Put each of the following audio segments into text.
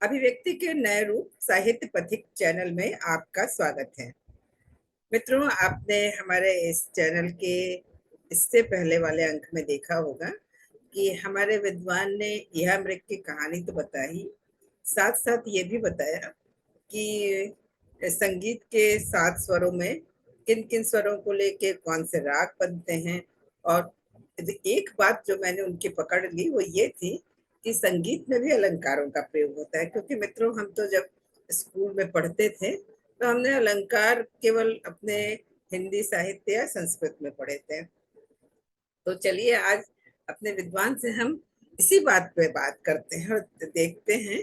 अभिव्यक्ति के नए रूप साहित्य पथिक चैनल में आपका स्वागत है। मित्रों, आपने हमारे इस चैनल के इससे पहले वाले अंक में देखा होगा कि हमारे विद्वान ने यह अमृत की कहानी तो बताई, साथ साथ ये भी बताया कि संगीत के 7 स्वरों में किन किन स्वरों को लेके कौन से राग बनते हैं। और एक बात जो मैंने उनकी पकड़ ली वो ये थी कि संगीत में भी अलंकारों का प्रयोग होता है, क्योंकि मित्रों हम तो जब स्कूल में पढ़ते थे तो हमने अलंकार केवल अपने हिंदी साहित्य या संस्कृत में पढ़े थे। तो चलिए आज अपने विद्वान से हम इसी बात पे बात करते हैं और देखते हैं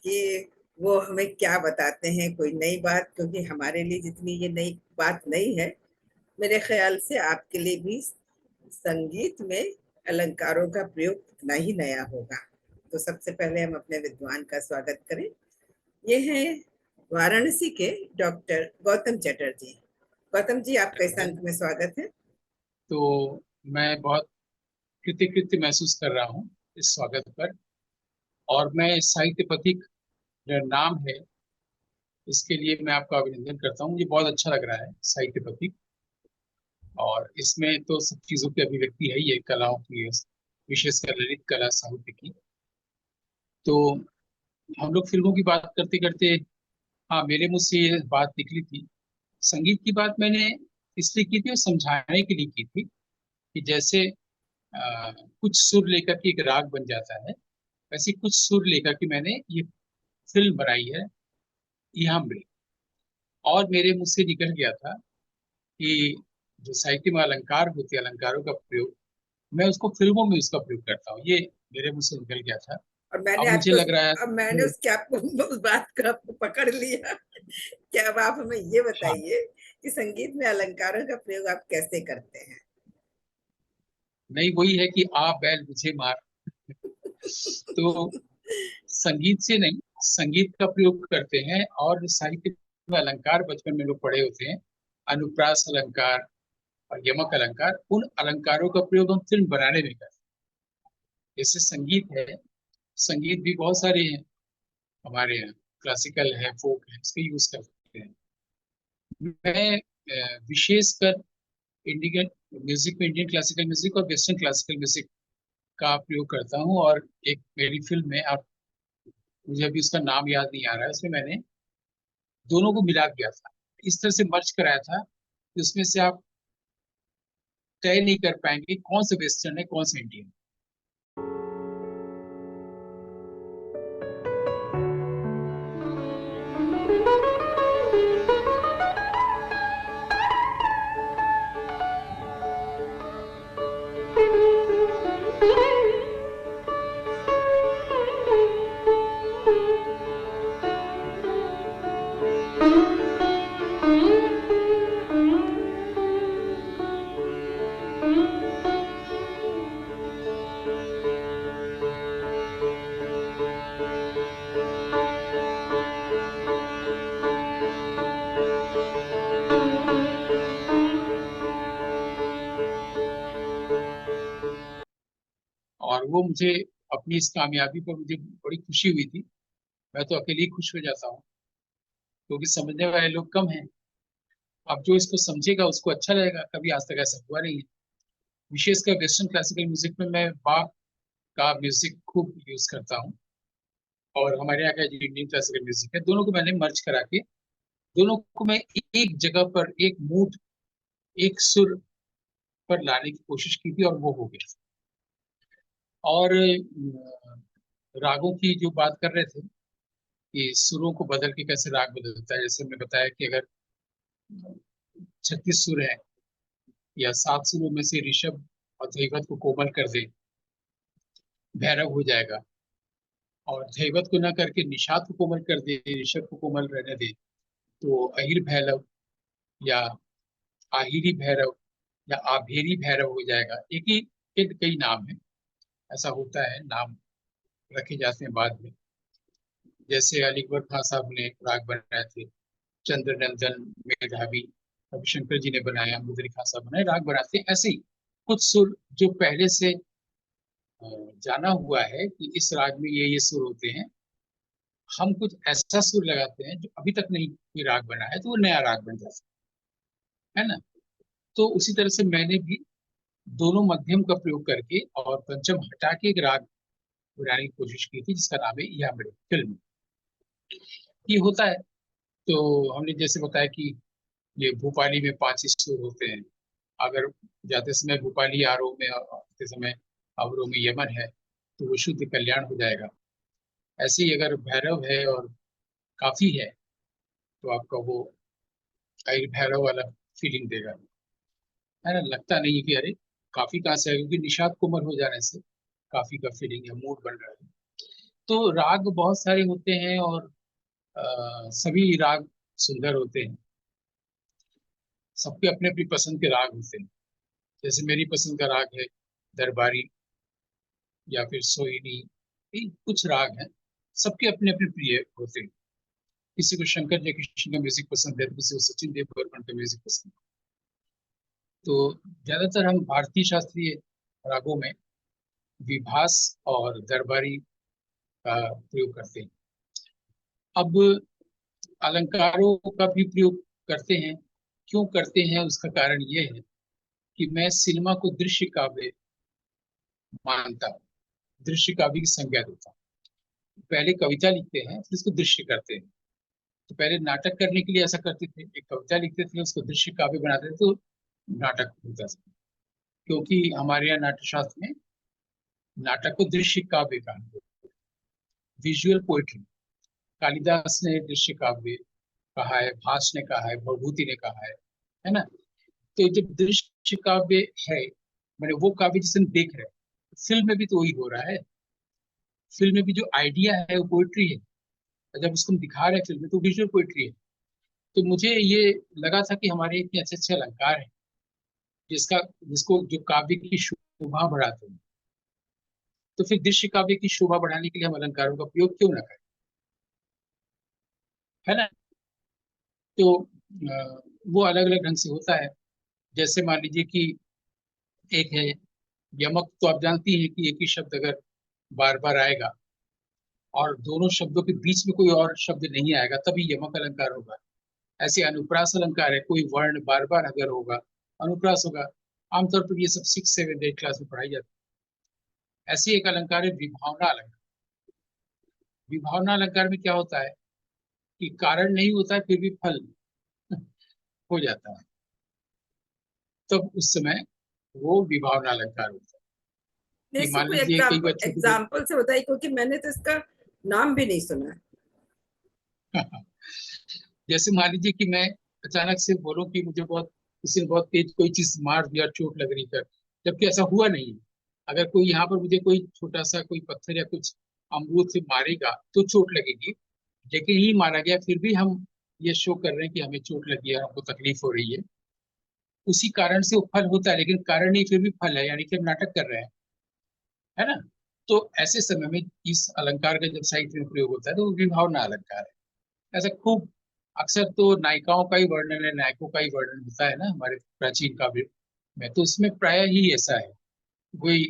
कि वो हमें क्या बताते हैं, कोई नई बात, क्योंकि हमारे लिए जितनी ये नई बात नहीं है, मेरे ख्याल से आपके लिए भी संगीत में अलंकारों का प्रयोग उतना ही नया होगा। तो सबसे पहले हम अपने विद्वान का स्वागत करें। ये हैं वाराणसी के डॉक्टर गौतम चटर्जी। गौतम जी, आपका इस अंक में स्वागत है। तो मैं बहुत कृतकृत्य महसूस कर रहा हूँ इस स्वागत पर। और मैं साहित्य पथिक जो नाम है इसके लिए मैं आपका अभिनंदन करता हूँ। मुझे बहुत अच्छा लग रहा है साहित्य पथिक। और इसमें तो सब चीजों की अभिव्यक्ति है, ये कलाओं की, विशेषकर ललित कला साहित्य की। तो हम लोग फिल्मों की बात करते करते, हाँ, मेरे मुंह से ये बात निकली थी। संगीत की बात मैंने इसलिए की थी और समझाने के लिए की थी कि जैसे कुछ सुर लेकर के एक राग बन जाता है, वैसे कुछ सुर लेकर के मैंने ये फिल्म बनाई है इहामृत। और मेरे मुंह से निकल गया था कि जो साहित्य में अलंकार होते हैं, अलंकारों का प्रयोग, मैं उसको फिल्मों में उसका प्रयोग करता हूँ। ये मेरे मुंह से निकल गया था। और मैंने अब मुझे आपको लग रहा है, अब मैंने उसके आपको उस बात को आपको पकड़ लिया। क्या अब आप हमें ये हाँ, बताइए कि संगीत में अलंकारों का प्रयोग आप कैसे करते हैं? नहीं, वही है कि आ बैल मुझे मार। तो संगीत से नहीं, संगीत का प्रयोग करते हैं। और साहित्य में अलंकार बचपन में लोग पढ़े होते हैं, अनुप्रास अलंकार और यमक अलंकार। उन अलंकारों का प्रयोग हम फिल्म बनाने में करते हैं। जैसे संगीत है, संगीत भी बहुत सारे हैं हमारे यहाँ, क्लासिकल है, फोक है, इसका यूज करते हैं। मैं विशेषकर इंडियन म्यूजिक में इंडियन क्लासिकल म्यूजिक और वेस्टर्न क्लासिकल म्यूजिक का प्रयोग करता हूँ। और एक मेरी फिल्म है, आप, मुझे अभी उसका नाम याद नहीं आ रहा है, उसमें मैंने दोनों को मिला दिया था, इस तरह से मर्ज कराया था कि उसमें से आप तय नहीं कर पाएंगे कौन सा वेस्टर्न है कौन सा इंडियन। और वो मुझे, अपनी इस कामयाबी पर मुझे बड़ी खुशी हुई थी। मैं तो अकेले ही खुश हो जाता हूँ, क्योंकि समझने वाले लोग कम हैं। अब जो इसको समझेगा उसको अच्छा लगेगा, कभी आज तक ऐसा हुआ नहीं है। विशेषकर वेस्टर्न क्लासिकल म्यूजिक में मैं बाख का म्यूजिक खूब यूज करता हूँ। और हमारे यहाँ का जो इंडियन क्लासिकल म्यूजिक है, दोनों को मैंने मर्ज करा के, दोनों को मैं एक जगह पर, एक मूड, एक सुर पर लाने की कोशिश की थी, और वो हो गया। और रागों की जो बात कर रहे थे कि सुरों को बदल के कैसे राग बदलता है, जैसे हमने बताया कि अगर 36 सुर है या 7 सुरों में से ऋषभ और धैवत को कोमल कर दे, भैरव हो जाएगा। और धैवत को न करके निषाद को कोमल कर दे, ऋषभ को कोमल रहने दे, तो अहिर भैरव या आहिरी भैरव या आभेरी भैरव हो जाएगा। एक ही के कई नाम है, ऐसा होता है, नाम रखे जाते हैं बाद में। जैसे अलीकबर खान साहब ने राग बनाए थे, चंद्रनंदन मेधावी, रविशंकर जी ने बनाया, मुदरी खान साहब बनाए, राग बनाते हैं। ऐसे ही कुछ सुर जो पहले से जाना हुआ है कि इस राग में ये सुर होते हैं, हम कुछ ऐसा सुर लगाते हैं जो अभी तक नहीं कोई राग बना है, तो वो नया राग बन जाता है ना। तो उसी तरह से मैंने भी दोनों मध्यम का प्रयोग करके और पंचम हटा के एक राग बनाने की कोशिश की थी, जिसका नाम है यामड़ी फिल्म। ये होता है, तो हमने जैसे बताया कि ये भोपाली में 5 स्वर होते हैं। अगर जाते समय भोपाली आरोह में और आते समय अवरोह में यमन है, तो वो शुद्ध कल्याण हो जाएगा। ऐसे ही अगर भैरव है और काफी है, तो आपका वो आई भैरव वाला फीलिंग देगा, है ना। लगता नहीं है कि अरे काफी कहाँ से है, क्योंकि निषाद कोमल हो जाने से काफी का फीलिंग या मूड बन रहा है। तो राग बहुत सारे होते हैं, और सभी राग सुंदर होते हैं। सबके अपने अपनी पसंद के राग होते हैं। जैसे मेरी पसंद का राग है दरबारी या फिर सोहिनी। ये कुछ राग हैं, सबके अपने अपने प्रिय होते हैं। किसी को शंकर जयकिशन का म्यूजिक पसंद है, तो किसी को सचिन देव बर्मन का म्यूजिक पसंद है। तो ज्यादातर हम भारतीय शास्त्रीय रागों में विभास और दरबारी का प्रयोग करते हैं। अब अलंकारों का भी प्रयोग करते हैं। क्यों करते हैं, उसका कारण ये है कि मैं सिनेमा को दृश्य काव्य मानता हूँ, दृश्य काव्य की संज्ञा देता हूँ। पहले कविता लिखते हैं, फिर उसको दृश्य करते हैं। तो पहले नाटक करने के लिए ऐसा करते थे, एक कविता लिखते थे, उसको दृश्य काव्य बनाते थे, तो नाटक होता था। क्योंकि हमारे यहाँ नाट्य शास्त्र में नाटक को दृश्य काव्य कहा, विजुअल पोएट्री। कालिदास ने दृश्य काव्य कहा है, भास ने कहा है, भवभूति ने कहा है ना। तो जब दृश्य काव्य है, मैंने वो काव्य जिसे हम देख रहे हैं, फिल्म में भी तो वही हो रहा है। फिल्म में भी जो आइडिया है वो पोएट्री है, और जब उसको हम दिखा रहे हैं फिल्म में, तो विजुअल पोएट्री है। तो मुझे ये लगा था कि हमारे इतने अच्छे अच्छे अलंकार हैं, जिसका जिसको जो काव्य की शोभा बढ़ाते हैं, तो फिर दृश्य काव्य की शोभा बढ़ाने के लिए हम अलंकारों का प्रयोग क्यों ना करें, है ना। तो वो अलग अलग ढंग से होता है। जैसे मान लीजिए कि एक है यमक, तो आप जानती हैं कि एक ही शब्द अगर बार बार आएगा और दोनों शब्दों के बीच में कोई और शब्द नहीं आएगा, तभी यमक अलंकार होगा। ऐसे अनुप्रास अलंकार है, कोई वर्ण बार बार अगर होगा, अनुप्रास होगा। आमतौर पर ये सब 6, 7, 8 क्लास में पढ़ाई जाती है। ऐसे एक अलंकार है विभावना अलंकार। विभावना अलंकार में क्या होता है कि कारण नहीं होता है, फिर भी फल हो जाता है, तब उस समय वो विभावना अलंकार होता है। कि इसको मान कोई लीजिए कई एग्जाम्पल बच्चों को एग्जाम्पल से बताइए, क्योंकि मैंने तो इसका नाम भी नहीं सुना। जैसे मान लीजिए कि मैं अचानक से बोलूं कि मुझे बहुत किसी ने बहुत तेज कोई चीज मार दिया, चोट लग रही कर, जबकि ऐसा हुआ नहीं है। अगर कोई यहाँ पर मुझे कोई छोटा सा कोई पत्थर या कुछ अमरूद से मारेगा तो चोट लगेगी, लेकिन ही मारा गया फिर भी हम ये शो कर रहे हैं कि हमें चोट लगी है, हमको तकलीफ हो रही है। उसी कारण से वो फल होता है, लेकिन कारण नहीं फिर भी फल है, यानी कि हम नाटक कर रहे हैं, है ना। तो ऐसे समय में इस अलंकार का जब साहित्य में प्रयोग होता है, तो वो विभावना अलंकार है। ऐसा खूब अक्सर तो नायिकाओं का ही वर्णन है, नायकों का ही वर्णन होता है ना हमारे प्राचीन काव्य में, तो उसमें प्राय ही ऐसा है। कोई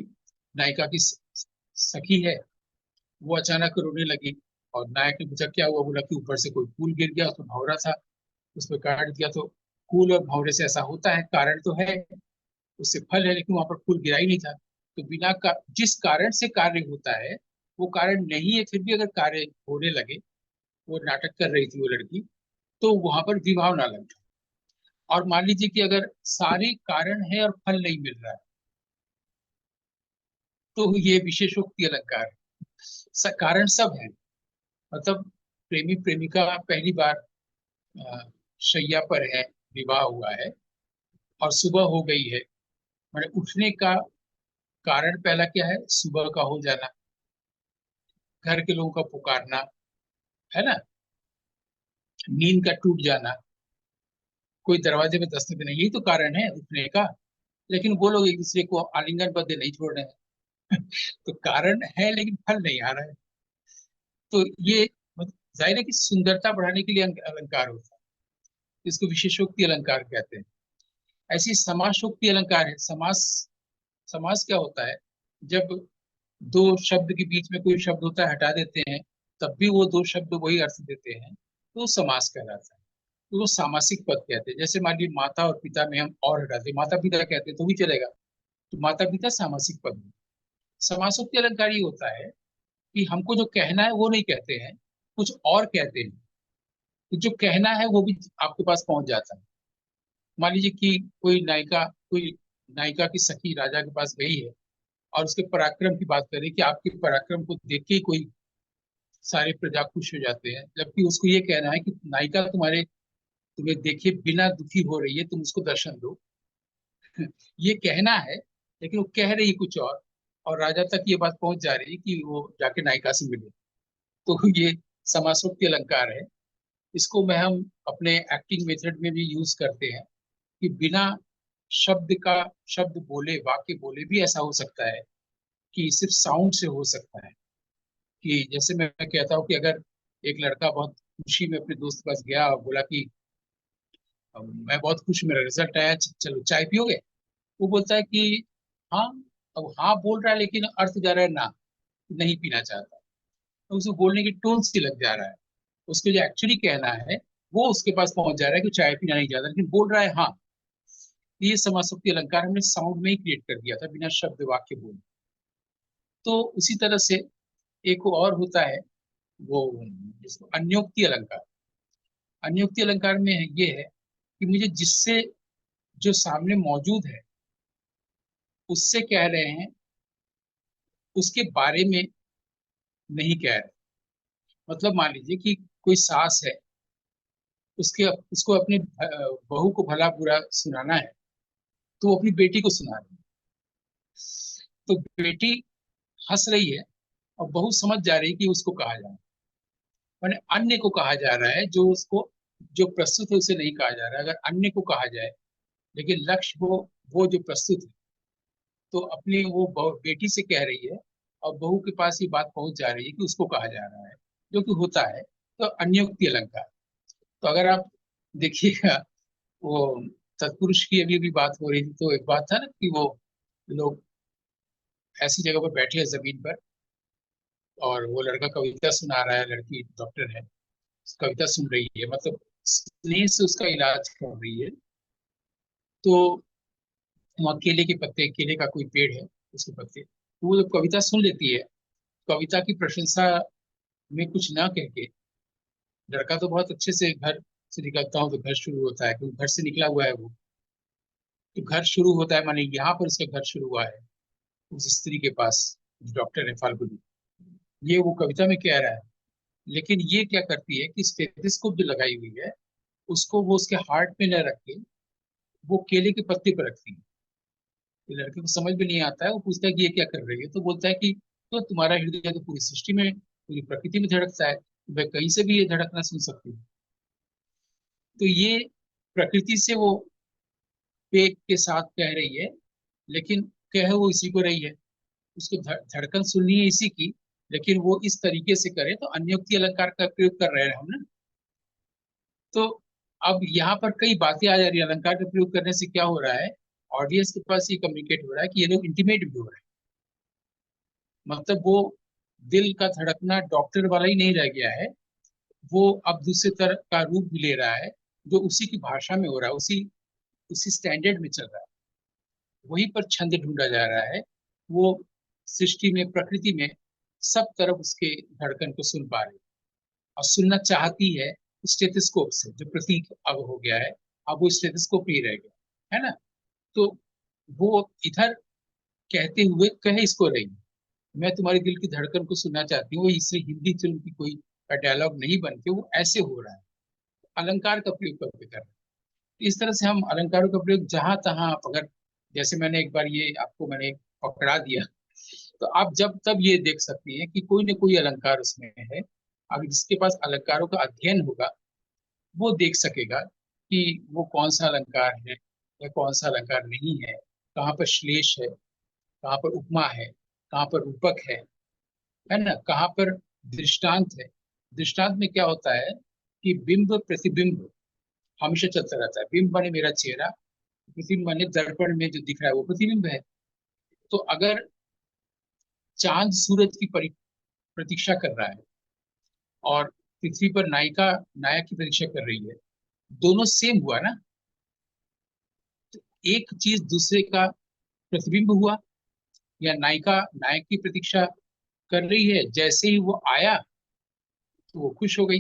नायिका की सखी है, वो अचानक रोने लगी, और नायक ने पूछा क्या हुआ, बोला कि ऊपर से कोई फूल गिर गया, उसमें भंवरा था, उस पर काट दिया। तो फूल और भंवरे से ऐसा होता है, कारण तो है, उससे फल है, लेकिन वहां पर फूल गिरा ही नहीं था। तो जिस कारण से कार्य होता है वो कारण नहीं है, फिर भी अगर कार्य होने लगे, वो नाटक कर रही थी वो लड़की, तो वहां पर विभावना लग गई। और मान लीजिए कि अगर सारे कारण है और फल नहीं मिल रहा है, तो ये विशेषोक्ति अलंकार है। कारण सब है, मतलब प्रेमी प्रेमिका पहली बार अ, शैया पर है, विवाह हुआ है और सुबह हो गई है, मैंने उठने का कारण पहला क्या है, सुबह का हो जाना, घर के लोगों का पुकारना, है ना, नींद का टूट जाना, कोई दरवाजे में दस्तक देना, यही तो कारण है उठने का। लेकिन वो लोग एक दूसरे को आलिंगन बद्ध नहीं छोड़ रहे हैं। तो कारण है लेकिन फल नहीं आ रहा है। तो ये जाहिर है कि सुंदरता बढ़ाने के लिए अलंकार होता है, इसको विशेषोक्ति अलंकार कहते हैं। ऐसी समासोक्ति अलंकार है। समास क्या होता है, जब दो शब्द के बीच में कोई शब्द होता है हटा देते हैं, तब भी वो दो शब्द वही अर्थ देते हैं, तो वो समास कहलाता है। तो वो सामासिक पद कहते हैं। जैसे मान लीजिए माता और पिता में हम और हटा दें, माता पिता कहते हैं तो भी चलेगा, तो माता पिता सामासिक पद है। समासोक्ति अलंकार ये होता है कि हमको जो कहना है वो नहीं कहते हैं, कुछ और कहते हैं, तो जो कहना है वो भी आपके पास पहुंच जाता है। मान लीजिए कि कोई नायिका की सखी राजा के पास गई है और उसके पराक्रम की बात करें कि आपके पराक्रम को देख के ही कोई सारे प्रजा खुश हो जाते हैं, जबकि उसको ये कहना है कि नायिका तुम्हें देखे बिना दुखी हो रही है, तुम उसको दर्शन दो। ये कहना है, लेकिन वो कह रही है कुछ और राजा तक ये बात पहुंच जा रही है कि वो जाके नायिका से मिले। तो ये समासोक्ति अलंकार है। इसको मैं हम अपने एक्टिंग मेथड में भी यूज करते हैं कि बिना शब्द का शब्द बोले, वाक्य बोले भी ऐसा हो सकता है कि सिर्फ साउंड से हो सकता है। कि जैसे मैं कहता हूँ कि अगर एक लड़का बहुत खुशी में अपने दोस्त के पास गया और बोला कि मैं बहुत खुश हूँ, मेरा रिजल्ट आया, चलो चाय पियोगे। वो बोलता है कि हाँ। अब हाँ बोल रहा है लेकिन अर्थ जा रहा है ना, नहीं पीना चाहता। तो उसको बोलने की टोन से लग जा रहा है। उसको जो एक्चुअली कहना है वो उसके पास पहुंच जा रहा है कि चाय पीना नहीं चाहता, लेकिन बोल रहा है हाँ। ये समासोक्ति अलंकार हमने साउंड में ही क्रिएट कर दिया था, बिना शब्द वाक्य बोले। तो उसी तरह से एक और होता है वो, जिसको अन्योक्ति अलंकार। अन्योक्ति अलंकार में ये है कि मुझे जिससे जो सामने मौजूद है उससे कह रहे हैं, उसके बारे में नहीं कह रहे। मतलब मान लीजिए कि कोई सास है, उसके उसको अपने बहू को भला बुरा सुनाना है, तो वो अपनी बेटी को सुना रही है। तो बेटी हंस रही है और बहू समझ जा रही है कि उसको कहा जा रहा है, मैंने अन्य को कहा जा रहा है, जो उसको जो प्रस्तुत है उसे नहीं कहा जा रहा है। अगर अन्य को कहा जाए लेकिन लक्ष्य वो जो प्रस्तुत है, तो अपनी वो बेटी से कह रही है और बहू के पास ये बात पहुंच जा रही है कि उसको कहा जा रहा है, जो कि होता है। तो अन्योक्ति अलंकार। तो अगर आप देखिएगा, वो सत्पुरुष की अभी भी बात हो रही थी, तो एक बात था ना कि वो लोग ऐसी जगह पर बैठे हैं जमीन पर, और वो लड़का कविता सुना रहा है, लड़की डॉक्टर है, कविता सुन रही है, मतलब स्नेह से उसका इलाज कर रही है। तो वहाँ केले के पत्ते, केले का कोई पेड़ है, उसके पत्ते, तो वो जब कविता सुन लेती है, कविता की प्रशंसा में कुछ ना कह के, लड़का तो बहुत अच्छे से घर से निकलता हूँ तो घर शुरू होता है, क्योंकि घर से निकला हुआ है वो। तो घर शुरू होता है, माने यहाँ पर उसका घर शुरू हुआ है, उस स्त्री के पास, डॉक्टर है फाल्गुनी। ये वो कविता में कह रहा है, लेकिन ये क्या करती है कि स्टेथोस्कोप जो लगाई हुई है, उसको वो उसके हार्ट में न रख के वो केले के पत्ते पर रखती है। तो लड़के को समझ में नहीं आता है, वो पूछता है कि ये क्या कर रही है, तो बोलता है कि तो तुम्हारा हृदय तो पूरी सृष्टि में, पूरी प्रकृति में धड़कता है, वह कहीं से भी ये धड़कना सुन सकती है। तो ये प्रकृति से वो पेट के साथ कह रही है, लेकिन कह वो इसी को रही है, उसको धड़कन सुननी है इसी की, लेकिन वो इस तरीके से करे, तो अन्योक्ति अलंकार का प्रयोग कर रहे हैं हम ना। तो अब यहाँ पर कई बातें आ जा रही है, अलंकार का प्रयोग करने से क्या हो रहा है, ऑडियंस के पास ये कम्युनिकेट हो रहा है कि ये लोग इंटीमेट भी हो रहे हैं। मतलब वो दिल का धड़कना डॉक्टर वाला ही नहीं रह गया है, वो अब दूसरे तरह का रूप भी ले रहा है, जो उसी की भाषा में हो रहा है, उसी उसी स्टैंडर्ड में चल रहा है। वहीं पर छंद ढूंढा जा रहा है। वो सृष्टि में, प्रकृति में सब तरफ उसके धड़कन को सुन पा रही है, और सुनना चाहती है स्टेथोस्कोप से, जो प्रतीक अब हो गया है। अब वो स्टेथोस्कोप ही रह गया है ना। तो वो इधर कहते हुए कह इसको रही है, मैं तुम्हारे दिल की धड़कन को सुनना चाहती हूँ। वो इससे हिंदी फिल्म की कोई डायलॉग नहीं बन के वो ऐसे हो रहा है, अलंकार का प्रयोग करके कर रहे हैं। इस तरह से हम अलंकारों का प्रयोग जहां तहां, आप अगर, जैसे मैंने एक बार ये आपको मैंने पकड़ा दिया, तो आप जब तब ये देख सकती हैं कि कोई ना कोई अलंकार उसमें है। अगर जिसके पास अलंकारों का अध्ययन होगा, वो देख सकेगा कि वो कौन सा अलंकार है या कौन सा अलंकार नहीं है, कहाँ पर श्लेष है, कहाँ पर उपमा है, कहाँ पर रूपक है ना, कहाँ पर दृष्टांत है। दृष्टांत में क्या होता है कि बिंब प्रतिबिंब हमेशा चलता रहता है। बिंब माने मेरा चेहरा, प्रतिबिंब माने दर्पण में जो दिख रहा है वो प्रतिबिंब है। तो अगर चांद सूरज की प्रतीक्षा कर रहा है, और पृथ्वी पर नायिका नायक की परीक्षा कर रही है, दोनों सेम हुआ ना। एक चीज दूसरे का प्रतिबिंब हुआ, या नायिका नायक की प्रतीक्षा कर रही है, जैसे ही वो आया तो वो खुश हो गई।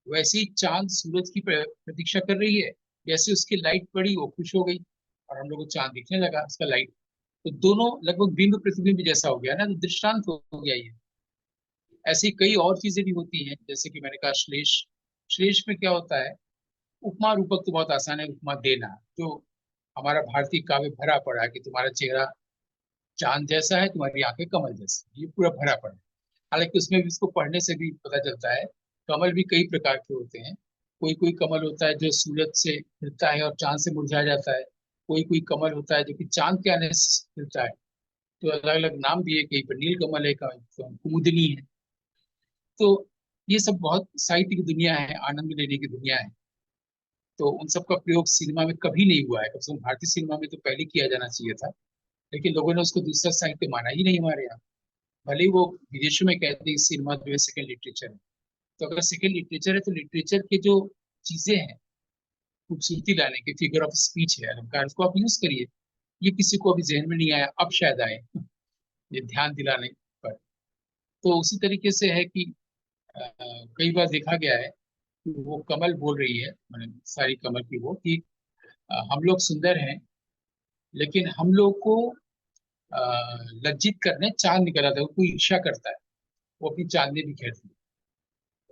वैसे ही चांद सूरज की प्रतीक्षा कर रही है, जैसे उसकी लाइट पड़ी वो खुश हो गई, और हम लोग को चांद दिखने लगा उसका लाइट। तो दोनों लगभग बिंब प्रतिबिंब जैसा हो गया ना, तो दृष्टांत हो गया ये। ऐसी कई और चीजें भी होती हैं, जैसे कि मैंने कहा श्लेष। श्लेष में क्या होता है, उपमा रूपक तो बहुत आसान है उपमा देना। जो हमारा भारतीय काव्य भरा पड़ा है कि तुम्हारा चेहरा चांद जैसा है, तुम्हारी आंखें कमल जैसी, ये पूरा भरा पड़ा है। हालांकि उसमें भी इसको पढ़ने से भी पता चलता है, कमल भी कई प्रकार के होते हैं। कोई कोई कमल होता है जो सूरज से खिलता है और चांद से मुरझा जाता है। कोई कोई कमल होता है जो कि चांद के आने से खिलता है। तो अलग अलग नाम भी है, कहीं पर नील कमल है, कहीं पर कुमुदिनी है। तो ये सब बहुत साहित्य की दुनिया है, आनंद लेने की दुनिया है। तो उन सब का प्रयोग सिनेमा में कभी नहीं हुआ है, कम से कम भारतीय सिनेमा में तो पहले किया जाना चाहिए था। लेकिन लोगों ने उसको दूसरा साहित्य माना ही नहीं हमारे यहाँ। भले ही वो विदेशों में कहते हैं कि सिनेमा जो है सेकंड लिटरेचर है। तो अगर सेकंड लिटरेचर है तो लिटरेचर के जो चीजें हैं, खूबसूरती लाने के फिगर ऑफ स्पीच है, अलंकार, उसको आप यूज करिए। ये किसी को अभी जहन में नहीं आया, अब शायद आए ये ध्यान दिलाने पर। तो उसी तरीके से है कि कई बार देखा गया है कि वो कमल बोल रही है, मैंने सारी कमल की वो कि हम लोग सुंदर हैं, लेकिन हम लोग को अ, लज्जित करने चांद निकला था, वो कोई ईर्ष्या करता है, वो अपनी चांदनी बिखेरती है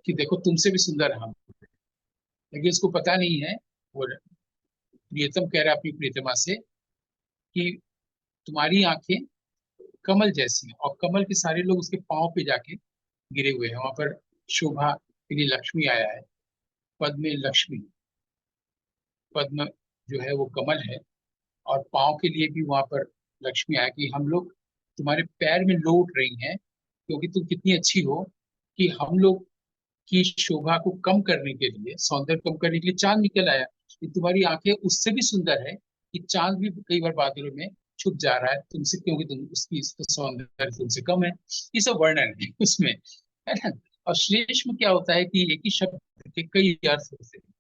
कि देखो तुमसे भी सुंदर हम। लेकिन उसको पता नहीं है, वो प्रियतम कह रहा है अपनी प्रियतमा से कि तुम्हारी आंखें कमल जैसी हैं, और कमल के सारे लोग उसके पांव पे जाके गिरे हुए हैं। वहां पर शोभा के लिए लक्ष्मी आया है, पद में लक्ष्मी, पद्म जो है वो कमल है, और पाँव के लिए भी वहां पर लक्ष्मी आया कि हम लोग तुम्हारे पैर में लौट रही हैं, क्योंकि तुम कितनी अच्छी हो, कि हम लोग की शोभा को कम करने के लिए, सौंदर्य कम करने के लिए चांद निकल आया। कि तुम्हारी आंखें उससे भी सुंदर है कि चांद भी कई बार बादलों में छुप जा रहा है तुमसे, क्योंकि तुम उसकी सौंदर्य तुमसे कम है। ये सब वर्णन है उसमें, है ना। और श्लेष में क्या होता है कि एक ही शब्द के कई अर्थ होते हैं।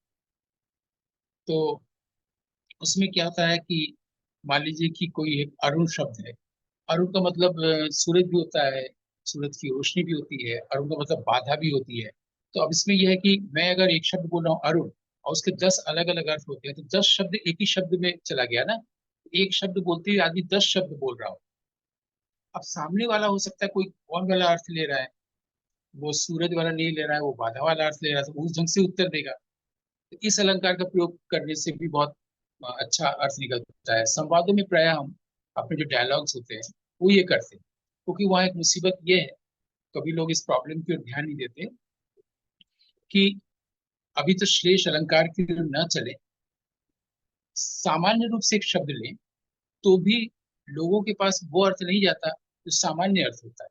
तो उसमें क्या होता है कि मान लीजिए कि कोई एक अरुण शब्द है। अरुण का मतलब सूरज भी होता है, सूरज की रोशनी भी होती है। अरुण का मतलब बाधा भी होती है। तो अब इसमें यह है कि मैं अगर एक शब्द बोल रहा हूँ अरुण, और उसके 10 अलग अलग अर्थ होते हैं, तो 10 शब्द एक ही शब्द में चला गया ना। एक शब्द बोलते हुए आदमी 10 शब्द बोल रहा हो। अब सामने वाला हो सकता है कोई कौन वाला अर्थ ले रहा है, वो सूरज वाला नहीं ले रहा है, वो बाधा वाला अर्थ ले रहा है, तो उस ढंग से उत्तर देगा। तो इस अलंकार का प्रयोग करने से भी बहुत अच्छा अर्थ निकलता है। संवादों में प्राय हम अपने जो डायलॉग्स होते हैं वो ये करते हैं, क्योंकि वहाँ एक मुसीबत ये है, कभी लोग इस प्रॉब्लम की ओर ध्यान नहीं देते कि अभी तो श्लेष अलंकार की ओर न चले, सामान्य रूप से एक शब्द लें तो भी लोगों के पास वो अर्थ नहीं जाता जो सामान्य अर्थ होता है।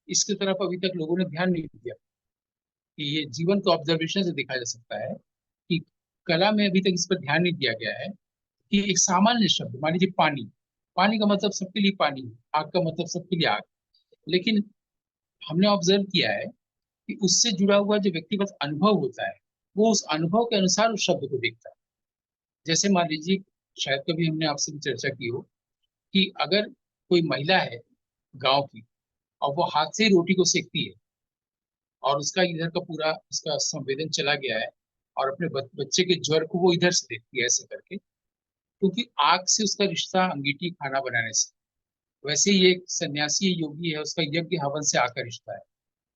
इसकी तरफ अभी तक लोगों ने ध्यान नहीं दिया, कि ये जीवन को ऑब्जर्वेशन से देखा जा सकता है कि कला में अभी तक इस पर ध्यान नहीं दिया गया है कि एक सामान्य शब्द, मान लीजिए पानी। पानी का मतलब सबके लिए पानी है, आग का मतलब सबके लिए आग। लेकिन हमने ऑब्जर्व किया है कि उससे जुड़ा हुआ जो व्यक्तिगत अनुभव होता है, वो उस अनुभव के अनुसार उस शब्द को देखता है। जैसे मान लीजिए, शायद कभी हमने आपसे भी चर्चा की हो कि अगर कोई महिला है गांव की, और वो हाथ से ही रोटी को सेकती है, और उसका इधर का पूरा उसका संवेदन चला गया है, और अपने बच्चे के ज्वर को वो इधर से देखती है ऐसे करके, क्योंकि आग से उसका रिश्ता अंगीठी खाना बनाने से। वैसे ही एक सन्यासी योगी है, उसका यज्ञ हवन से आकर रिश्ता है।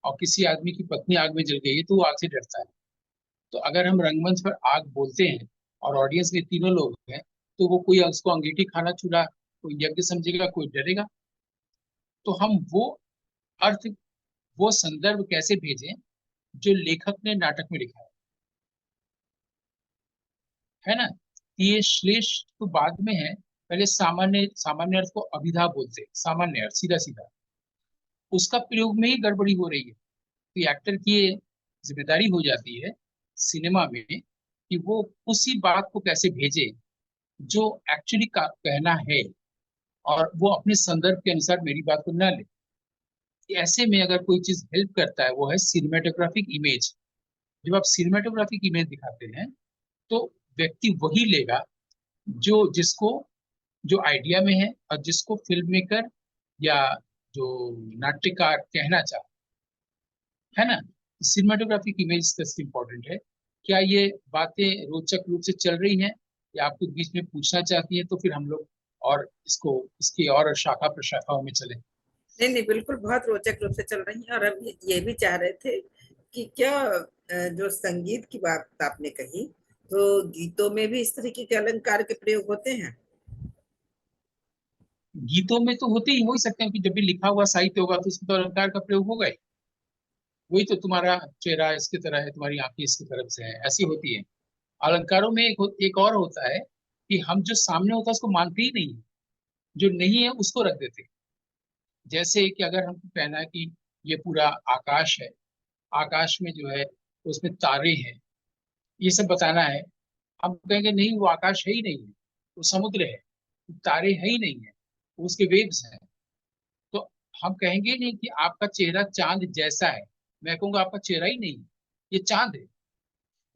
और किसी आदमी की पत्नी आग में जल गई है तो वो आग से डरता है। तो अगर हम रंगमंच पर आग बोलते हैं और ऑडियंस में तीनों लोग हैं, तो वो कोई उसको अंगीठी खाना चूल्हा, कोई यज्ञ समझेगा, कोई डरेगा। तो हम वो अर्थ, वो संदर्भ कैसे भेजें जो लेखक ने नाटक में लिखा है ना। ये श्लेष तो बाद में है, पहले सामान्य सामान्य अर्थ को अभिधा बोलते हैं, सामान्य अर्थ सीधा सीधा, उसका प्रयोग में ही गड़बड़ी हो रही है। तो एक्टर की ये जिम्मेदारी हो जाती है सिनेमा में कि वो उसी बात को कैसे भेजे जो एक्चुअली कहना है, और वो अपने संदर्भ के अनुसार मेरी बात को न ले। ऐसे में अगर कोई चीज हेल्प करता है वो है सिनेमेटोग्राफिक इमेज। जब आप सिनेमेटोग्राफिक इमेज दिखाते हैं तो व्यक्ति वही लेगा जो जिसको जो आइडिया में है और जिसको फिल्म मेकर या जो नाट्यकार कहना चाहता है ना। सिनेमाटोग्राफी की इमेज सबसे इंपॉर्टेंट है। क्या ये बातें रोचक रूप से चल रही हैं या आप कुछ बीच में पूछना चाहती हैं, तो फिर हम लोग और इसको इसकी और शाखा प्रशाखाओं में चले। नहीं नहीं, बिल्कुल बहुत रोचक रूप से चल रही है। और हम ये भी चाह रहे थे कि क्या जो संगीत की बात आपने कही, तो गीतों में भी इस तरीके के अलंकार के प्रयोग होते हैं। गीतों में तो होते ही हो ही सकते हैं कि जब भी लिखा हुआ साहित्य होगा तो उसमें तो अलंकार का प्रयोग होगा ही। वही तो तुम्हारा चेहरा इसकी तरह है, तुम्हारी आंखें इसकी तरफ से है, ऐसी होती है। अलंकारों में एक और होता है कि हम जो सामने होता है उसको मानते ही नहीं है, जो नहीं है उसको रख देते हैं। जैसे कि अगर हमको कहना है कि ये पूरा आकाश है, आकाश में जो है उसमें तारे हैं, ये सब बताना है। हम कहेंगे नहीं, वो आकाश है ही नहीं है, वो समुद्र है, तारे है ही नहीं है, वो उसके वेव्स हैं। तो हम कहेंगे नहीं कि आपका चेहरा चांद जैसा है, मैं कहूंगा आपका चेहरा ही नहीं है, ये चांद है।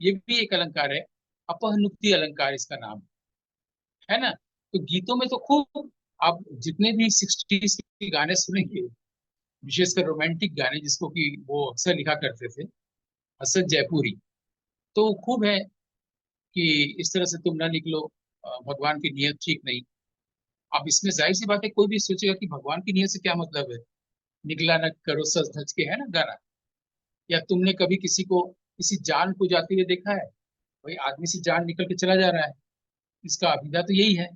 ये भी एक अलंकार है, अपहनुक्ति अलंकार इसका नाम है ना। तो गीतों में तो खूब, आप जितने भी 60s के गाने सुनेंगे, विशेषकर रोमांटिक गाने जिसको कि वो अक्सर लिखा करते थे असद जयपुरी, तो खूब है कि इस तरह से तुम ना निकलो, भगवान की नियत ठीक नहीं। अब इसमें जाहिर सी बात है, कोई भी सोचेगा कि भगवान की नियत से क्या मतलब है, निकला न करो सच धज के, है ना गाना। या तुमने कभी किसी को, किसी जान को जाते हुए देखा है? भाई आदमी से जान निकल के चला जा रहा है, इसका अभिधा तो यही है।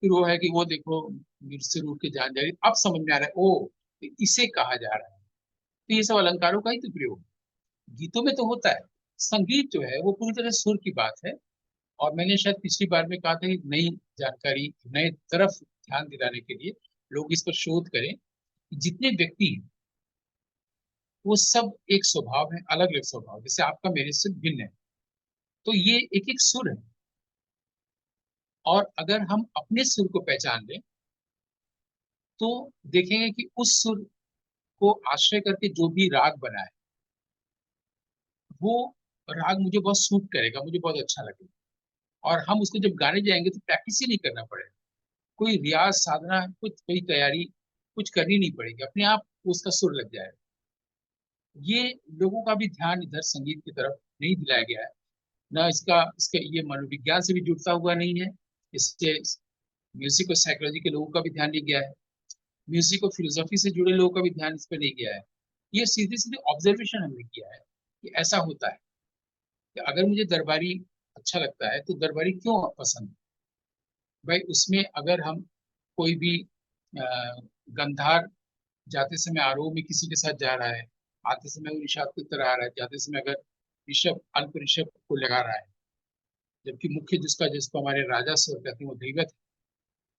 फिर वो है कि वो देखो मुझसे रूठ के जान जा रही, अब समझ में आ रहा है ओ, तो इसे कहा जा रहा है। तो ये सब अलंकारों का ही तो प्रयोग गीतों में तो होता है। संगीत जो है वो पूरी तरह सुर की बात है। और मैंने शायद पिछली बार में कहा था कि नई जानकारी, नए तरफ ध्यान दिलाने के लिए लोग इस पर शोध करें कि जितने व्यक्ति हैं वो सब एक स्वभाव है, अलग अलग स्वभाव, जैसे आपका मेरे से भिन्न है। तो ये एक एक सुर है। और अगर हम अपने सुर को पहचान लें तो देखेंगे कि उस सुर को आश्रय करके जो भी राग बना है, वो राग मुझे बहुत सूट करेगा, मुझे बहुत अच्छा लगेगा। और हम उसको जब गाने जाएंगे तो प्रैक्टिस ही नहीं करना पड़ेगा, कोई रियाज साधना, कुछ कोई तैयारी कुछ करनी नहीं पड़ेगी, अपने आप उसका सुर लग जाएगा। ये लोगों का भी ध्यान इधर संगीत की तरफ नहीं दिलाया गया है। ना इसका इसके ये मनोविज्ञान से भी जुड़ता हुआ नहीं है। इससे म्यूजिक और साइकोलॉजी के लोगों का भी ध्यान नहीं गया है। म्यूजिक और फिलोसफी से जुड़े लोगों का भी ध्यान इस पर नहीं गया है। ये सीधे सीधे ऑब्जर्वेशन हमने किया है कि ऐसा होता है कि अगर मुझे दरबारी अच्छा लगता है तो दरबारी क्यों पसंद है। भाई उसमें अगर हम कोई भी गंधार जाते समय आरोह में किसी के साथ जा रहा है, आते समय वो निषाद की तरह आ रहा है, जाते समय अगर ऋषभ अल्प ऋषभ को लगा रहा है, जबकि मुख्य जिसका जिसको हमारे राजा स्वर कहते हैं वो दैवत है,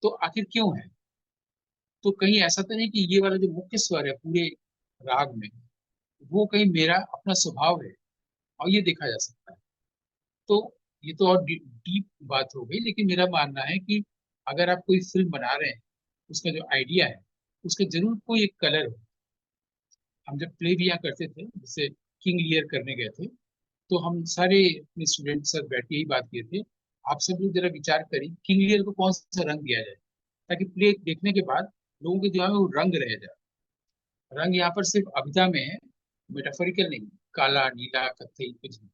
तो आखिर क्यों है। तो कहीं ऐसा तो नहीं कि ये वाला जो मुख्य स्वर है पूरे राग में, वो कहीं मेरा अपना स्वभाव है, और ये देखा जा सकता है। तो ये तो और डीप बात हो गई, लेकिन मेरा मानना है कि अगर आप कोई फिल्म बना रहे हैं, उसका जो आइडिया है उसका जरूर कोई एक कलर हो। हम जब प्ले भी यहाँ करते थे, जैसे किंग लियर करने गए थे, तो हम सारे अपने स्टूडेंट सर बैठ के यही बात किए थे, आप सब लोग जरा विचार करें किंग लियर को कौन सा रंग दिया जाए ताकि प्ले देखने के बाद लोगों के दिमाग में वो रंग रह जाए। रंग यहाँ पर सिर्फ अभिधा में है, मेटाफोरिकल नहीं। काला नीला कत्थई कुछ नहीं।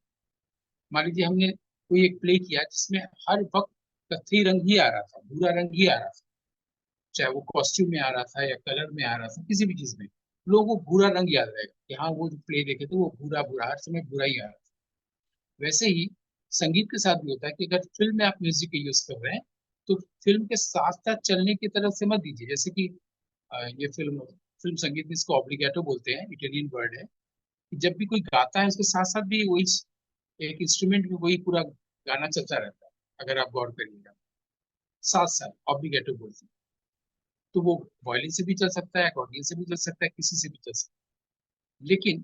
मान लीजिए हमने कोई एक प्ले किया जिसमें हर वक्त कत्थई रंग ही आ रहा था, भूरा रंग ही आ रहा था, चाहे वो कॉस्ट्यूम में आ रहा था या कलर में आ रहा था, किसी भी चीज में लोगों को भूरा रंग याद रहेगा कि हाँ वो जो प्ले देखे थे वो भूरा भूरा हर समय भूरा ही आ रहा था। वैसे ही संगीत के साथ भी होता है कि अगर फिल्म में आप म्यूजिक का यूज कर रहे हैं तो फिल्म के साथ साथ चलने की तरफ से मत दीजिए। जैसे कि ये फिल्म फिल्म संगीत में इसको ऑब्लिगेटो बोलते हैं, इटालियन वर्ड है, कि जब भी कोई गाता है उसके साथ साथ भी वही एक इंस्ट्रूमेंट में वही पूरा गाना चलता रहता है। अगर आप गौर करिएगा, साथ साथ ऑब्लिगेटो बोलते हैं। तो वो वायलिन से भी चल सकता है, अकॉर्डियन से भी चल सकता है, किसी से भी चल सकता है। लेकिन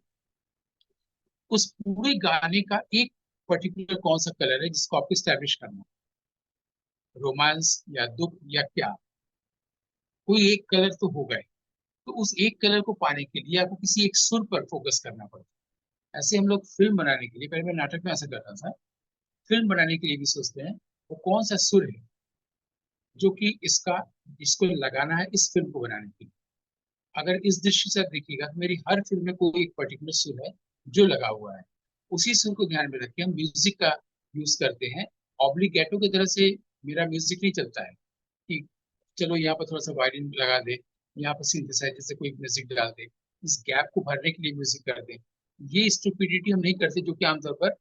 उस पूरे गाने का एक पर्टिकुलर कौन सा कलर है जिसको आपको स्टैब्लिश करना है, रोमांस या दुख या क्या, कोई एक कलर तो होगा ही। तो उस एक कलर को पाने के लिए आपको किसी एक सुर पर फोकस करना पड़ता है। ऐसे हम लोग फिल्म बनाने के लिए, पहले मैं नाटक में ऐसा करता था, फिल्म बनाने के लिए भी सोचते हैं वो कौन सा सुर है जो कि इसको लगाना है इस फिल्म को बनाने के लिए। अगर इस दृष्टि से आप देखिएगा तो मेरी हर फिल्म में कोई एक पर्टिकुलर सुर है जो लगा हुआ है। उसी सुर को ध्यान में रख के हम म्यूजिक का यूज करते हैं। ऑब्लिगेटो की तरह से मेरा म्यूजिक नहीं चलता है कि चलो यहाँ पर थोड़ा सा वायलिन लगा दे, यहाँ पर सिंथेसाइजर से कोई म्यूजिक डाल दे, इस गैप को भरने के लिए म्यूजिक कर दे। ये स्टुपिडिटी हम नहीं करते जो कि आमतौर पर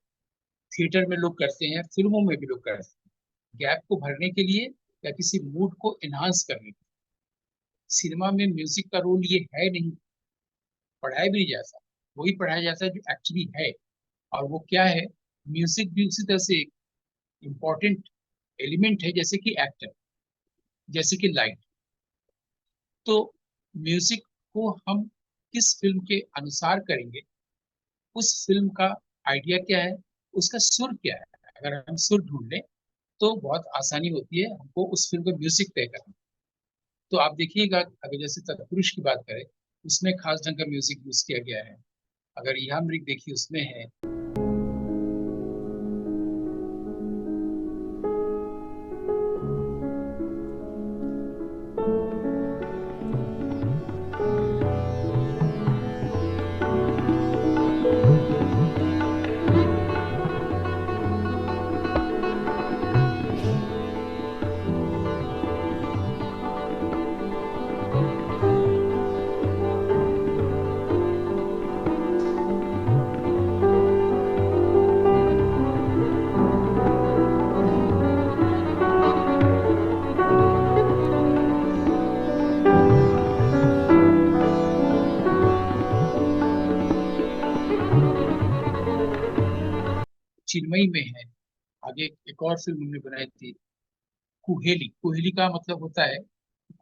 थिएटर में लोग करते हैं, फिल्मों में भी लोग करते हैं, गैप को भरने के लिए या किसी मूड को एनहांस करने के लिए। सिनेमा में म्यूजिक का रोल ये है नहीं, पढ़ाया भी नहीं जाता। वही पढ़ाया जाता है जो एक्चुअली है। और वो क्या है, म्यूजिक भी उसी तरह से एक इम्पॉर्टेंट एलिमेंट है जैसे कि एक्टर, जैसे कि लाइट। तो म्यूजिक को हम किस फिल्म के अनुसार करेंगे, उस फिल्म का आइडिया क्या है, उसका सुर क्या है, अगर हम सुर ढूंढ लें तो बहुत आसानी होती है हमको उस फिल्म का म्यूजिक तय करना। तो आप देखिएगा, अगर जैसे तत्पुरुष की बात करें, उसमें खास ढंग का म्यूजिक यूज किया गया है। अगर यह मृग देखिए, उसमें है। चिन्मयी में है। आगे एक और फिल्म हमने बनाई थी, कुहेली। कुहेली का मतलब होता है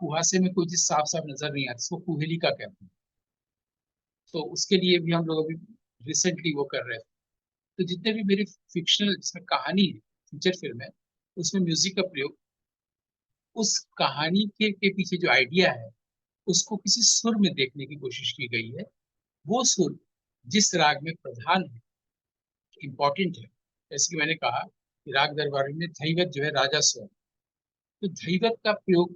कुहासे में कोई चीज साफ साफ नजर नहीं आती, इसको कुहेली का कहते हैं। तो उसके लिए भी हम लोग अभी रिसेंटली वो कर रहे थे। तो जितने भी मेरे फिक्शनल जिसमें कहानी है, फीचर फिल्म है, उसमें म्यूजिक का प्रयोग उस कहानी के पीछे जो आइडिया है उसको किसी सुर में देखने की कोशिश की गई है। वो सुर जिस राग में प्रधान है, इम्पोर्टेंट है। जैसे कि मैंने कहा कि राग दरबारी में धैवत जो है राजा स्वर, तो धैवत का प्रयोग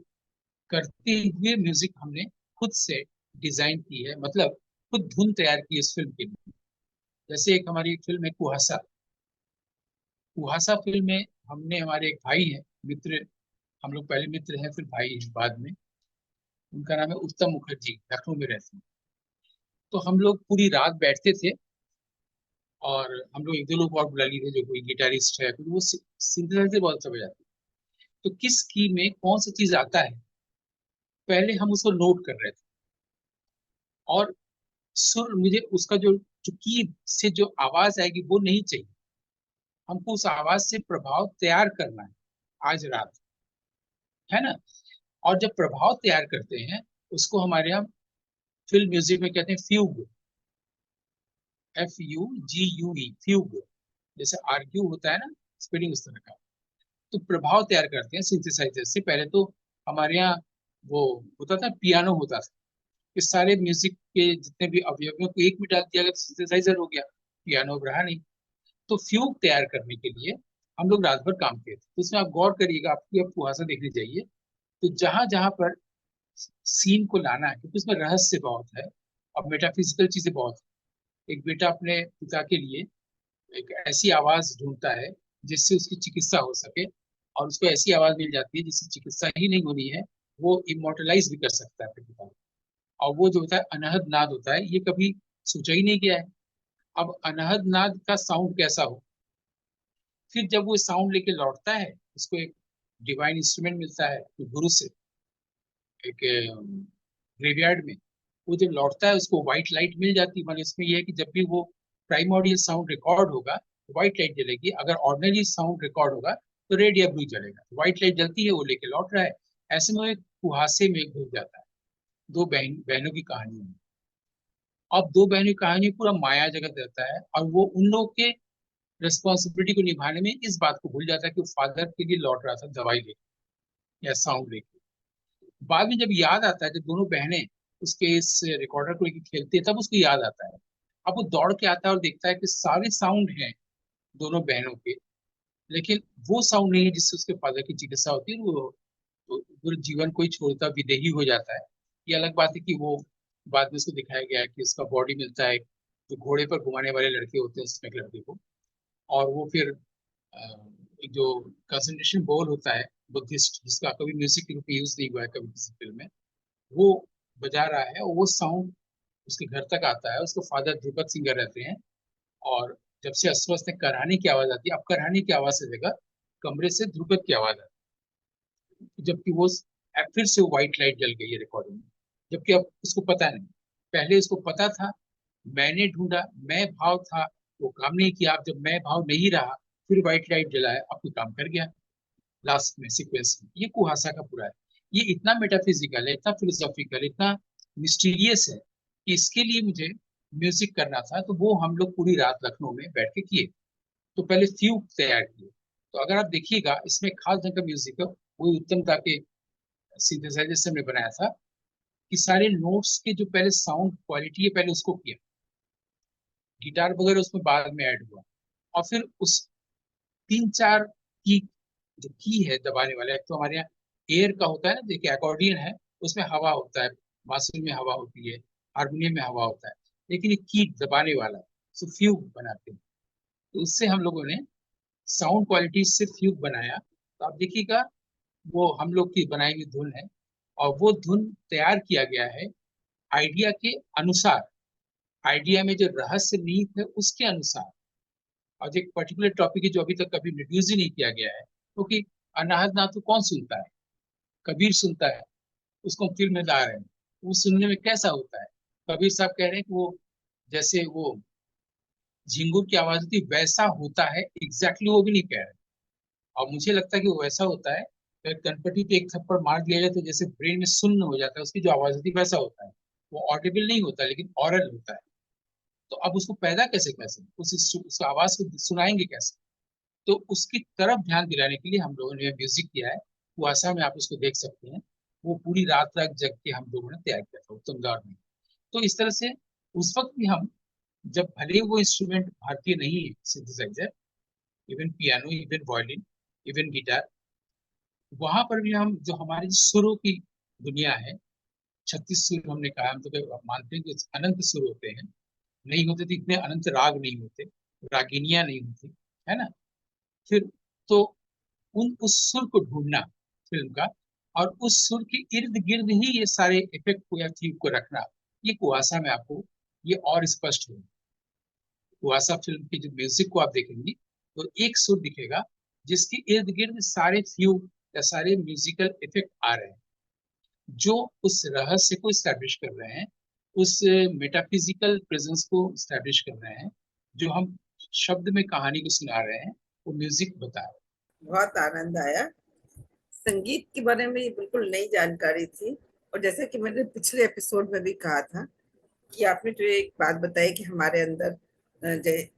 करते हुए म्यूजिक हमने खुद से डिजाइन की है, मतलब खुद धुन तैयार की है इस फिल्म के लिए। जैसे एक हमारी एक फिल्म है कुहासा। कुहासा फिल्म में हमने, हमारे एक भाई हैं मित्र, हम लोग पहले मित्र हैं फिर भाई हैं बाद में, उनका नाम है उत्तम मुखर्जी, लखनऊ में रहते हैं। तो हम लोग पूरी रात बैठते थे और हम लोग एक दो लोग और बुला लिए थे, जो कोई गिटारिस्ट है, क्योंकि वो सिंथेसाइजर बहुत अच्छा बजाते हैं। तो किस की में कौन सा चीज आता है, पहले हम उसको नोट कर रहे थे। और सुर, मुझे उसका जो की से जो आवाज आएगी वो नहीं चाहिए, हमको उस आवाज से प्रभाव तैयार करना है आज रात, है ना। और जब प्रभाव तैयार करते हैं उसको हमारे यहाँ फिल्म म्यूजिक में कहते हैं फ्यूग, FUGUE, फ्यूग। जैसे आर्ग्यू होता है ना, स्पेलिंग उस तरह का। तो प्रभाव तैयार करते हैं सिंथेसाइजर से। पहले तो हमारे यहाँ वो होता था, पियानो होता था। इस सारे म्यूजिक के जितने भी अवयवों को एक में डाल दिया गया तो सिंथेसाइजर हो गया, पियानो अब रहा नहीं। तो फ्यूग तैयार करने के लिए हम लोग रात भर काम किए थे। तो उसमें आप गौर करिएगा, आपकी अब कुहासा देखनी चाहिए। तो जहां जहां पर सीन को लाना है, क्योंकि उसमें रहस्य बहुत है और मेटाफिजिकल चीजें बहुत है। एक बेटा अपने पिता के लिए एक ऐसी आवाज ढूंढता है जिससे उसकी चिकित्सा हो सके, और उसको ऐसी आवाज मिल जाती है जिससे चिकित्सा ही नहीं होनी है, वो इमोर्टलाइज भी कर सकता है अपने पिता को। और वो जो होता है अनहद नाद होता है, ये कभी सोचा ही नहीं गया है। अब अनहद नाद का साउंड कैसा हो, फिर जब वो साउंड लेके लौटता है, उसको एक डिवाइन इंस्ट्रूमेंट मिलता है गुरु से, एक ग्रेवयार्ड में। वो जब लौटता है उसको व्हाइट लाइट मिल जाती है। मतलब इसमें यह है कि जब भी वो प्राइमोडियल साउंड रिकॉर्ड होगा तो व्हाइट लाइट जलेगी, अगर ऑर्डिनरी साउंड रिकॉर्ड होगा तो रेड या ब्लू जलेगा। व्हाइट लाइट जलती है, वो लेके लौट रहा है। ऐसे में वो एक कुहासे में घुस जाता है। दो बहनों की कहानी है। अब दो बहनों की कहानी पूरा माया जगत रहता है, और वो उन लोग के रिस्पॉन्सिबिलिटी को निभाने में इस बात को भूल जाता है कि वो फादर के लिए लौट रहा था दवाई लेके या साउंड लेके। बाद में जब याद आता है, जब दोनों बहनें उसके इस रिकॉर्डर को लेके खेलती है, तब उसको याद आता है। अब वो दौड़ के आता है और देखता है कि सारे साउंड हैं दोनों बहनों के, लेकिन वो साउंड नहीं है जिससे उसके फादर की चिकित्सा होती है। वो तो पूरे जीवन को ही छोड़ता विदेही हो जाता है। ये अलग बात है कि वो बाद में उसको दिखाया गया है कि उसका बॉडी मिलता है जो घोड़े पर घुमाने वाले लड़के होते हैं उसमें एक लड़के को, और वो फिर एक जो कंसंट्रेशन बॉल होता है बुद्धिस्ट, जिसका कभी म्यूजिक के रूप में यूज नहीं हुआ है कभी किसी फिल्म में, वो बजा रहा है और वो साउंड उसके घर तक आता है। उसके फादर ध्रुपद सिंगर रहते हैं, और जब से अस्वस्थ में कराने की आवाज आती है, अब कराने की आवाज से जगह कमरे से ध्रुपद की आवाज आती है, जबकि वो फिर से व्हाइट लाइट जल गई है रिकॉर्डिंग में, जबकि अब उसको पता नहीं। पहले उसको पता था, मैंने ढूंढा, मैं भाव था, वो काम नहीं किया। अब जब मैं भाव नहीं रहा, फिर व्हाइट लाइट जलाया, अब कोई काम कर गया। लास्ट में सीक्वेंस में ये कुहासा का पूरा है। ये इतना मेटाफिजिकल है, इतना फिलोसॉफिकल, इतना मिस्टीरियस है कि इसके लिए मुझे म्यूजिक करना था, तो वो हम लोग पूरी रात लखनऊ में बैठ के किए। तो पहले फ्यूग तैयार किए। तो अगर आप देखिएगा, इसमें खास ढंग का म्यूजिक है, वो उत्तमता के सिंथेसाइजर से हमने बनाया था कि सारे नोट्स के जो पहले साउंड क्वालिटी है पहले उसको किया, गिटार वगैरह उसमें बाद में ऐड हुआ, और फिर उस तीन चार की जो की है दबाने वाला, एक तो हमारे यहाँ एयर का होता है ना, देखिए अकॉर्डियन है, उसमें हवा होता है, बांसुरी में हवा होती है, हारमोनियम में हवा होता है, लेकिन ये की दबाने वाला है, सो फ्यूग बनाते हैं। तो उससे हम लोगों ने साउंड क्वालिटी से फ्यूग बनाया। तो आप देखिएगा, वो हम लोग की बनाई हुई धुन है, और वो धुन तैयार किया गया है आइडिया के अनुसार, आइडिया में जो रहस्य नींव है उसके अनुसार। और जो एक पर्टिकुलर टॉपिक है जो अभी तक कभी इंट्रोड्यूस ही नहीं किया गया है, क्योंकि अनाहत नाथ तो कौन सुनता है, कबीर सुनता है, उसको हम फिल्म में ला रहे हैं, वो सुनने में कैसा होता है। कबीर साहब कह रहे हैं कि वो जैसे वो झिंगुर की आवाज होती है वैसा होता है, एग्जैक्टली वो भी नहीं कह रहे। और मुझे लगता है कि वो वैसा होता है, अगर कनपटी पे एक थप्पड़ मार दिया जाए तो जैसे ब्रेन में सुन्न हो जाता है, उसकी जो आवाज होती है वैसा होता है। वो ऑडिबल नहीं होता लेकिन ऑरल होता है। तो अब उसको पैदा कैसे कैसे उस आवाज को सुनाएंगे कैसे। तो उसकी तरफ ध्यान दिलाने के लिए हम लोगों ने म्यूजिक किया है। कुआसा में आप उसको देख सकते हैं, वो पूरी रात रात जग के हम लोगों ने तैयार किया था उत्तम दौर में। तो इस तरह से उस वक्त भी हम, जब भले ही वो इंस्ट्रूमेंट भारतीय नहीं है synthesiser, even piano, even violin, even guitar, वहां पर भी हम जो हमारी सुरों की दुनिया है, 36 सुर हमने कहा, हम तो मानते हैं कि अनंत सुर होते हैं। नहीं होते तो इतने अनंत राग नहीं होते, रागिनियां नहीं होती, है ना। फिर तो उन उस सुर को ढूंढना फिल्म का, और उस सुर के इर्द गिर्द ही ये सारे इफेक्ट को या थीम को रखना, ये कुआसा में आपको ये और स्पष्ट होगा। कुआसा फिल्म की जो म्यूजिक को आप देखेंगे, तो एक सुर दिखेगा जिसके इर्द गिर्द सारे फ्यूग या सारे म्यूजिकल इफेक्ट आ रहे हैं, जो उस रहस्य को स्टैब्लिश कर रहे हैं, उस मेटाफिजिकल प्रेजेंस को स्टैब्लिश कर रहे हैं, जो हम शब्द में कहानी को सुना रहे हैं, वो म्यूजिक बता रहे हैं। बहुत आनंद आया। संगीत के बारे में ये बिल्कुल नई जानकारी थी। और जैसे कि मैंने पिछले एपिसोड में भी कहा था कि आपने जो एक बात बताई कि हमारे अंदर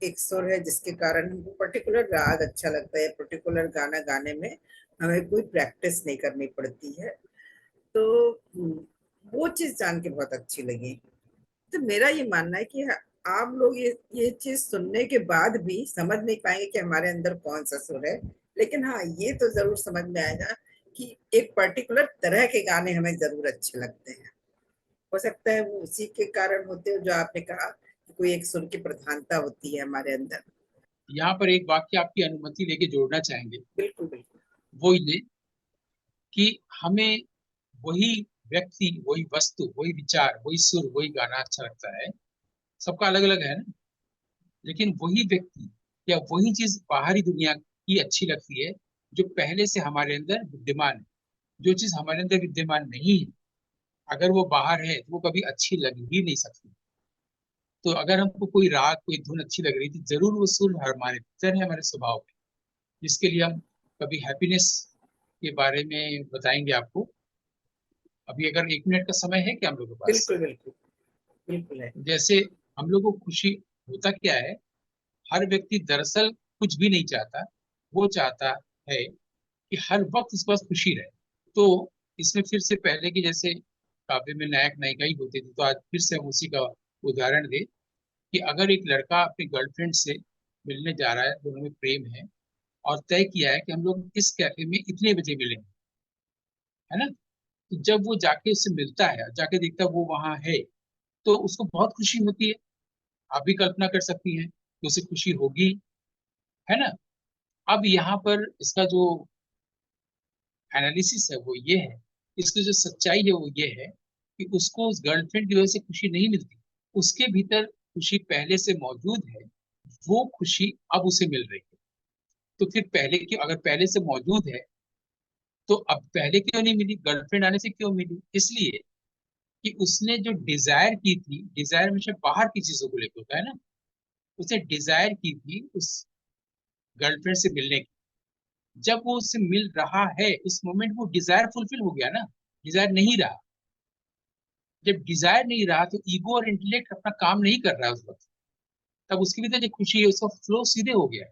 एक सुर है जिसके कारण हमको पर्टिकुलर राग अच्छा लगता है, पर्टिकुलर गाना गाने में हमें कोई प्रैक्टिस नहीं करनी पड़ती है। तो वो चीज जान के बहुत अच्छी लगी। तो मेरा ये मानना है कि आप लोग ये चीज सुनने के बाद भी समझ नहीं पाएंगे कि हमारे अंदर कौन सा सुर है। लेकिन हाँ, ये तो जरूर समझ में आएगा कि एक पर्टिकुलर तरह के गाने हमें जरूर अच्छे लगते हैं। हो सकता है वो उसी के कारण होते हो जो आपने कहा कि कोई एक सुर की प्रधानता होती है हमारे अंदर। यहाँ पर एक वाक्य आपकी अनुमति लेके जोड़ना चाहेंगे। बिल्कुल बिल्कुल। वो ये कि हमें वही व्यक्ति, वही वस्तु, वही विचार, वही सुर, वही गाना अच्छा लगता है। सबका अलग अलग है ना, लेकिन वही व्यक्ति या वही चीज बाहरी दुनिया की अच्छी लगती है जो पहले से हमारे अंदर विद्यमान है। जो चीज हमारे अंदर विद्यमान नहीं है, अगर वो बाहर है तो वो कभी अच्छी लग ही नहीं सकती। तो अगर हमको कोई राग, कोई धुन अच्छी लग रही थी, जरूर वो सुर हमारे भीतर है, हमारे स्वभाव में, जिसके लिए हम कभी हैप्पीनेस के बारे में बताएंगे आपको। अभी अगर 1 मिनट का समय है क्या हम लोग के पास? बिल्कुल बिल्कुल। बिल्कुल है। जैसे हम लोग को खुशी, होता क्या है, हर व्यक्ति दरअसल कुछ भी नहीं चाहता, वो चाहता है कि हर वक्त उसके पास खुशी रहे। तो इसमें फिर से पहले की जैसे काव्य में नायक नायिका ही होते थे, तो आज फिर से हम उसी का उदाहरण दें कि अगर एक लड़का अपनी गर्लफ्रेंड से मिलने जा रहा है, दोनों में प्रेम है, और तय किया है कि हम लोग इस कैफे में इतने बजे मिलेंगे, है ना। तो जब वो जाके उससे मिलता है, जाके देखता है वो वहां है, तो उसको बहुत खुशी होती है। आप भी कल्पना कर सकती हैं कि उसे खुशी होगी, है ना। अब यहाँ पर इसका जो एनालिसिस है वो ये है, इसकी जो सच्चाई है वो ये है कि उसको उस गर्लफ्रेंड की वजह से खुशी नहीं मिलती, उसके भीतर खुशी पहले से मौजूद है, वो खुशी अब उसे मिल रही है। तो फिर पहले की अगर पहले से मौजूद है, तो अब पहले क्यों नहीं मिली, गर्लफ्रेंड आने से क्यों मिली? इसलिए कि उसने जो डिजायर की थी, डिजायर हमेशा बाहर की चीजों को लेकर होता है ना, उसने डिजायर की थी उस गर्लफ्रेंड से मिलने की। जब वो उससे मिल रहा है, उस मोमेंट वो डिजायर फुलफिल हो गया ना, डिजायर नहीं रहा। जब डिजायर नहीं रहा तो ईगो और इंटेलेक्ट अपना काम नहीं कर रहा है उस वक्त, तब उसके भीतर जो खुशी है उसका फ्लो सीधे हो गया है।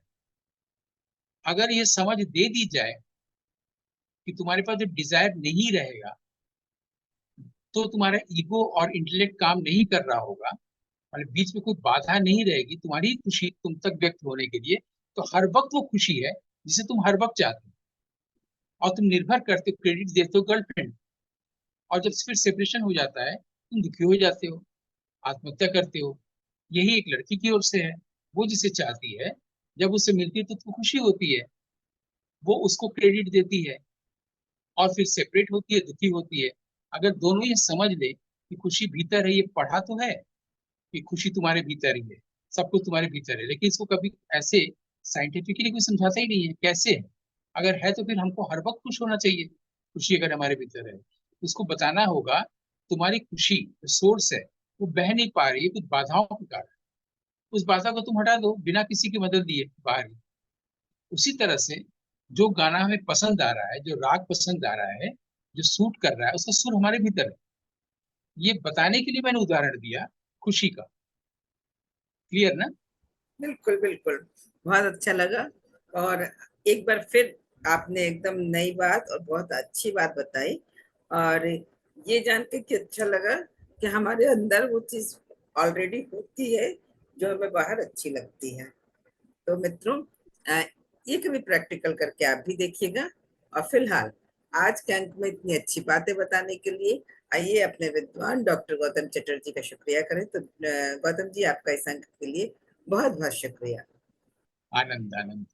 अगर ये समझ दे दी जाए कि तुम्हारे पास जब डिजायर नहीं रहेगा तो तुम्हारा ईगो और इंटेलेक्ट काम नहीं कर रहा होगा, मतलब बीच में कोई बाधा नहीं रहेगी तुम्हारी खुशी तुम तक व्यक्त होने के लिए, तो हर वक्त वो खुशी है जिसे तुम हर वक्त चाहते हो, और तुम निर्भर करते हो, क्रेडिट देते हो गर्लफ्रेंड। और जब फिर सेपरेशन हो जाता है, तुम दुखी हो जाते हो, आत्महत्या करते हो। यही एक लड़की की ओर से है, वो जिसे चाहती है, जब उससे मिलती है तो उसको खुशी होती है, वो उसको क्रेडिट देती है, और फिर सेपरेट होती है, दुखी होती है। अगर दोनों ये समझ ले कि खुशी भीतर है, ये पढ़ा तो है कि खुशी तुम्हारे भीतर ही है, सब कुछ तुम्हारे भीतर है, लेकिन इसको कभी ऐसे साइंटिफिकली कोई समझाता ही नहीं है कैसे है। अगर है तो फिर हमको हर वक्त खुश होना चाहिए, खुशी अगर हमारे भीतर है तो उसको बताना होगा तुम्हारी खुशी जो सोर्स है वो बह नहीं पा रही है कुछ बाधाओं के कारण, उस बाधा को तुम हटा दो बिना किसी की मदद लिए बाहर ही। उसी तरह से जो गाना हमें पसंद आ रहा है, जो राग पसंद आ रहा है, जो सूट कर रहा है, उसका सुर हमारे भीतर है। ये बताने के लिए मैंने उदाहरण दिया खुशी का। क्लियर ना? बिल्कुल बिल्कुल, बहुत अच्छा लगा। और एक बार फिर आपने एकदम नई बात और बहुत अच्छी बात बताई। और ये जान के कि अच्छा लगा कि हमारे अंदर वो चीज ऑलरेडी होती है जो हमें बाहर अच्छी लगती है। तो मित्रों, अ, ये कभी प्रैक्टिकल करके आप भी देखिएगा। और फिलहाल आज के अंक में इतनी अच्छी बातें बताने के लिए आइए अपने विद्वान डॉक्टर गौतम चटर्जी का शुक्रिया करें। तो गौतम जी, आपका इस अंक के लिए बहुत बहुत शुक्रिया। आनंद आनंद।